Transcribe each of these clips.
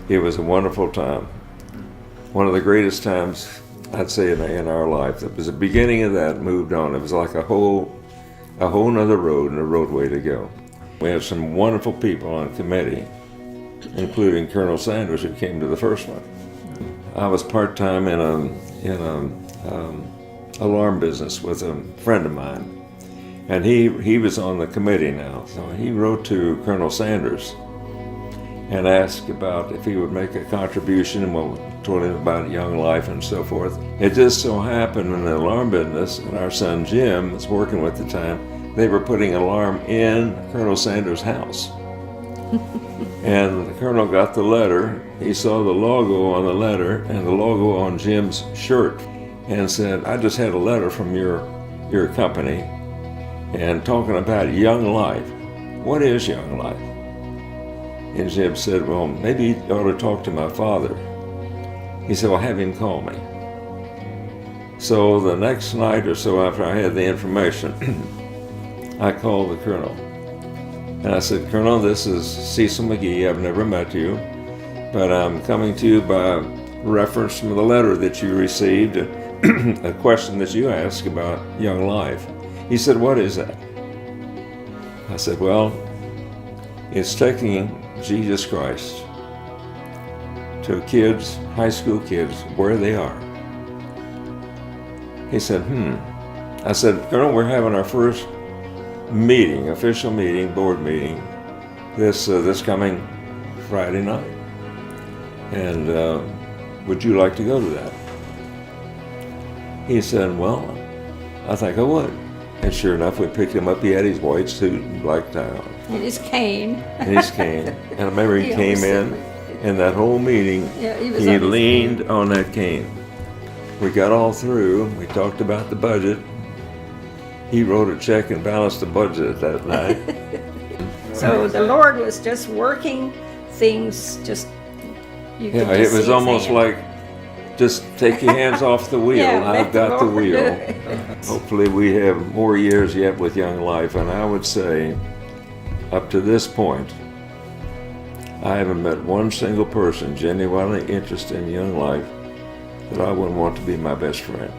It was a wonderful time. One of the greatest times, I'd say, in our life. It was the beginning of that, moved on. It was like a whole nother road and a roadway to go. We had some wonderful people on the committee, including Colonel Sanders, who came to the first one. I was part-time in a alarm business with a friend of mine, and he was on the committee now. So he wrote to Colonel Sanders and asked about if he would make a contribution, and told him about Young Life and so forth. It just so happened in the alarm business, and our son Jim was working with the time, they were putting an alarm in Colonel Sanders' house. And the colonel got the letter. He saw the logo on the letter and the logo on Jim's shirt and said, I just had a letter from your company and talking about Young Life. What is Young Life? And Jim said, well, maybe you ought to talk to my father. He said, well, have him call me. So the next night or so after I had the information, I called the colonel. And I said, Colonel, this is Cecil McGee. I've never met you, but I'm coming to you by reference from the letter that you received, a question that you asked about Young Life. He said, what is that? I said, well, it's taking Jesus Christ to kids, high school kids, where they are. He said, I said, Colonel, we're having our first meeting, official meeting, board meeting, this coming Friday night. And would you like to go to that? He said, well, I think I would. And sure enough, we picked him up. He had his white suit and black tie on. And his cane. And his cane. And I remember he came in, and that whole meeting, he leaned on that cane. We got all through. We talked about the budget. He wrote a check and balanced the budget that night. So the Lord was just working things, just, you could just it was see almost his hand. like, just take your hands off the wheel. Yeah, I've let got the the Lord do wheel. it. Hopefully we have more years yet with Young Life, and I would say, up to this point, I haven't met one single person genuinely interested in Young Life that I wouldn't want to be my best friend.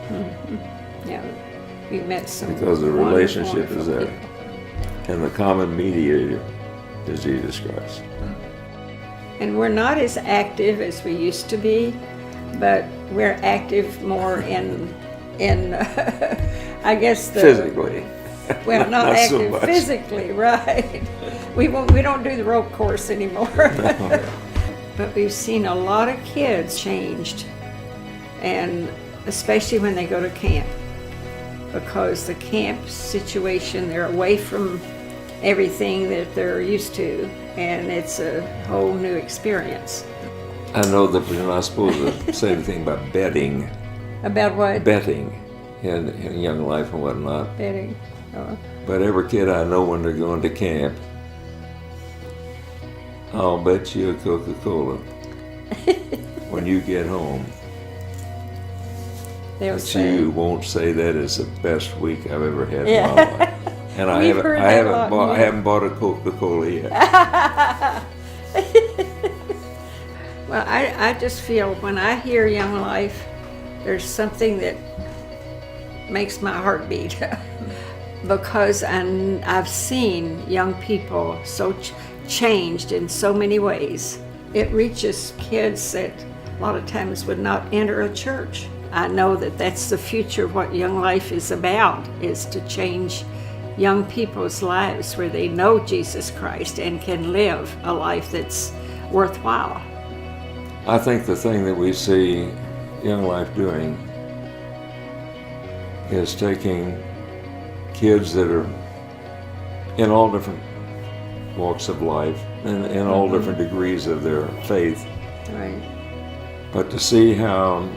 Mm-hmm. Yeah, we met some Because the relationship is there. people. And the common mediator is Jesus Christ. And we're not as active as we used to be, but we're active more in I guess Physically. Well, not Not so active much. physically, right? We don't do the rope course anymore. No. But we've seen a lot of kids changed, and especially when they go to camp, because the camp situation, they're away from everything that they're used to, and it's a whole new experience. I know that we're not supposed to say anything about betting. About what? Betting in Young Life and whatnot. Betting. But every kid I know when they're going to camp, I'll bet you a Coca-Cola when you get home. They'll But say, you won't say that is the best week I've ever had Yeah. in my life. And I We've haven't, heard I that a haven't lot, bought, I yeah. haven't bought a Coca-Cola yet. Well, I just feel when I hear Young Life, there's something that makes my heart beat. Because I've seen young people so changed in so many ways. It reaches kids that a lot of times would not enter a church. I know that that's the future of what Young Life is about, is to change young people's lives where they know Jesus Christ and can live a life that's worthwhile. I think the thing that we see Young Life doing is taking kids that are in all different walks of life and in all different degrees of their faith, Right. but to see how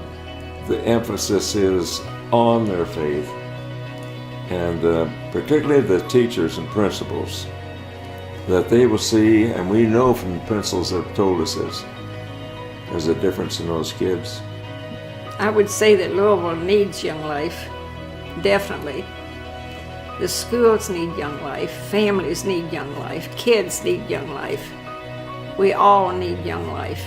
the emphasis is on their faith, and particularly the teachers and principals, that they will see, and we know from the principals that have told us this, there's a difference in those kids. I would say that Louisville needs Young Life, definitely. The schools need Young Life, families need Young Life, kids need Young Life. We all need Young Life.